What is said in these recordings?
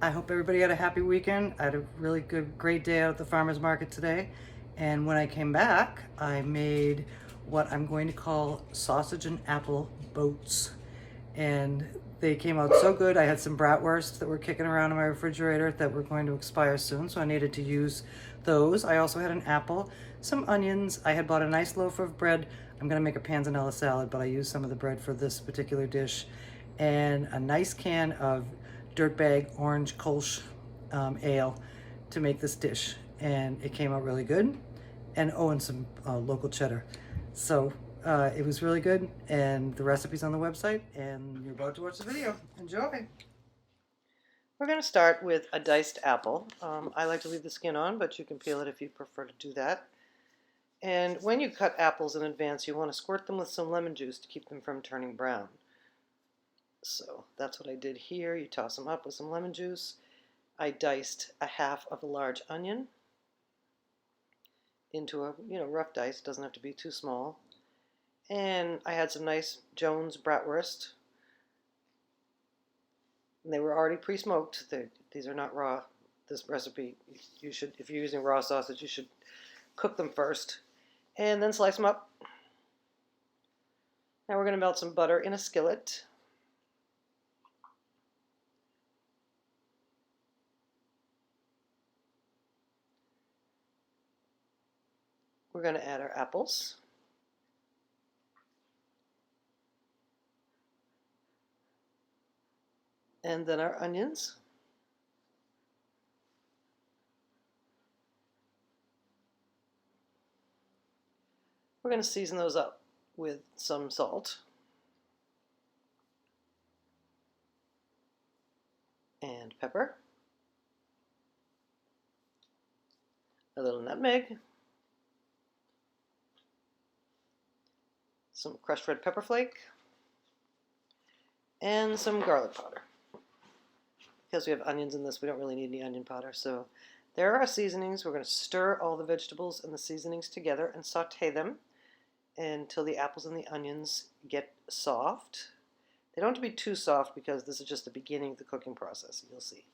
I hope everybody had a happy weekend. I had a really great day out at the farmer's market today. And when I came back, I made what I'm going to call sausage and apple boats. And they came out so good. I had some bratwurst that were kicking around in my refrigerator that were going to expire soon, so I needed to use those. I also had an apple, some onions. I had bought a nice loaf of bread. I'm gonna make a panzanella salad, but I used some of the bread for this particular dish. And a nice can of Dirtbag Orange Kolsch ale to make this dish. And it came out really good. And oh, and some local cheddar. So it was really good, and the recipe's on the website, and you're about to watch the video. Enjoy! We're going to start with a diced apple. I like to leave the skin on, but you can peel it if you prefer to do that. And when you cut apples in advance, you want to squirt them with some lemon juice to keep them from turning brown. So that's what I did here. You toss them up with some lemon juice. I diced a half of a large onion into a rough dice. It doesn't have to be too small. And I had some nice Jones bratwurst. And they were already pre-smoked. These are not raw. This recipe, you should, if you're using raw sausage, you should cook them first and then slice them up. Now we're going to melt some butter in a skillet. We're going to add our apples. And then our onions. We're going to season those up with some salt and pepper, a little nutmeg, some crushed red pepper flake, and some garlic powder. Because we have onions in this, we don't really need any onion powder. So there are our seasonings. We're going to stir all the vegetables and the seasonings together and saute them until the apples and the onions get soft. They don't have to be too soft because this is just the beginning of the cooking process, you'll see.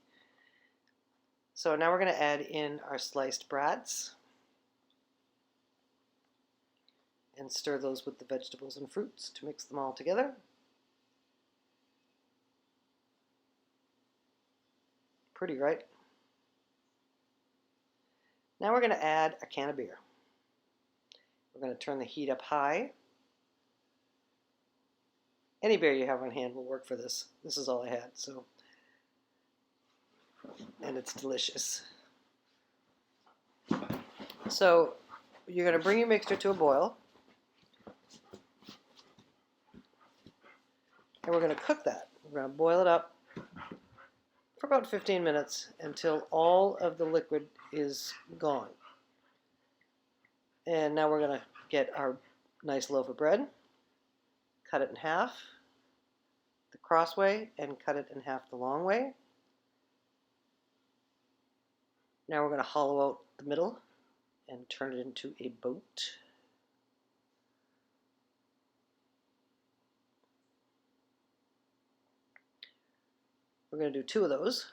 So now we're going to add in our sliced brats and stir those with the vegetables and fruits to mix them all together. Pretty, right? Now we're going to add a can of beer. We're going to turn the heat up high. Any beer you have on hand will work for this. This is all I had, so, and it's delicious. So you're going to bring your mixture to a boil, and we're going to cook that. We're going to boil it up for about 15 minutes until all of the liquid is gone. And now we're going to get our nice loaf of bread, cut it in half the cross way and cut it in half the long way. Now we're going to hollow out the middle and turn it into a boat. We're going to do 2 of those.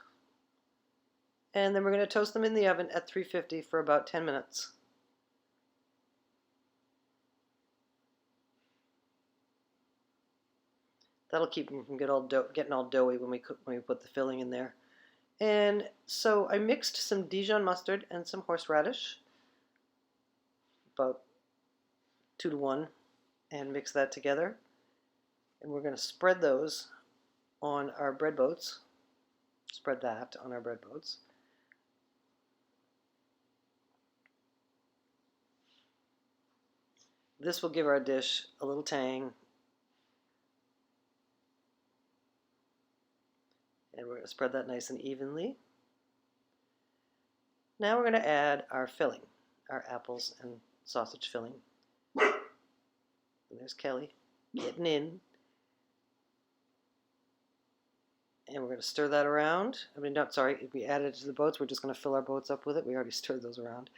And then we're going to toast them in the oven at 350 for about 10 minutes. That'll keep them from getting all doughy when we put the filling in there. And so I mixed some Dijon mustard and some horseradish, about 2 to 1, and mix that together. And we're going to spread those on our bread boats. Spread that on our bread boats. This will give our dish a little tang. And we're going to spread that nice and evenly. Now we're going to add our filling, our apples and sausage filling. And there's Kelly getting in. And we're going to stir that around. If we add it to the boats, we're just going to fill our boats up with it. We already stirred those around.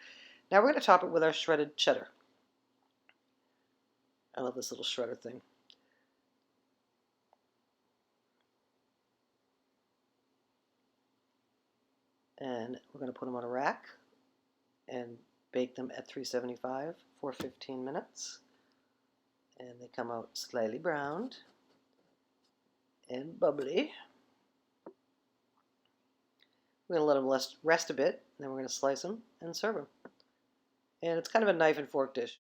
Now we're going to top it with our shredded cheddar. I love this little shredder thing. And we're going to put them on a rack and bake them at 375 for 15 minutes. And they come out slightly browned and bubbly. We're going to let them rest a bit, and then we're going to slice them and serve them. And it's kind of a knife and fork dish.